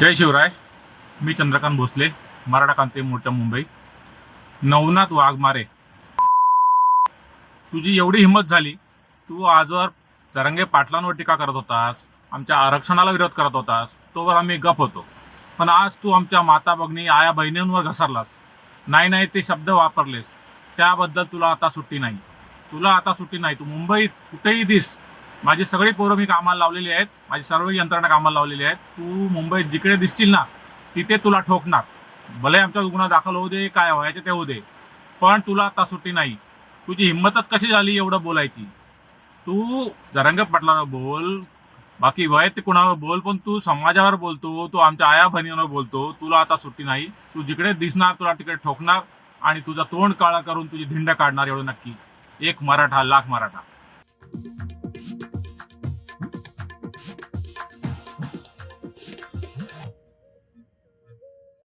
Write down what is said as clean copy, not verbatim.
जय शिवराय. मी चंद्रकांत भोसले, मराठा क्रांती मोर्चा मुंबई. नवनाथ वाघमारे, तुझी एवढी हिंमत झाली, तू आजवर जरांगे पाटलांवर टीका करत होतास, आमच्या आरक्षणाला विरोध करत होतास, तोवर आम्ही गप होतो. पण आज तू आमच्या माता भगिनी आया बहिणींवर घसरलास. नाही नाही ते शब्द वापरलेस, त्याबद्दल तुला आता सुट्टी नाही. तू मुंबईत कुठेही दिस. माझी सगळी पोरं मी कामाला लावलेली आहेत, माझी सर्व यंत्रणा कामाला लावलेली आहेत. तू मुंबईत जिकडे दिसतील ना, तिथे तुला ठोकणार. भले आमच्या गुन्हा दाखल होऊ दे, काय व्हायचे ते होऊ दे, पण तुला आता सुट्टी नाही. तुझी हिंमतच कशी झाली एवढं बोलायची? तू जरांगे पाटलावर बोल, बाकी वय ते कुणावर बोल, पण तू समाजावर बोलतो, तू आमच्या आया बहिणींवर बोलतो. तुला आता सुट्टी नाही. तू जिकडे दिसणार तुला तिकडे ठोकणार आणि तुझं तोंड काळा करून तुझी धिंड काढणार, एवढं नक्की. एक मराठा लाख मराठा.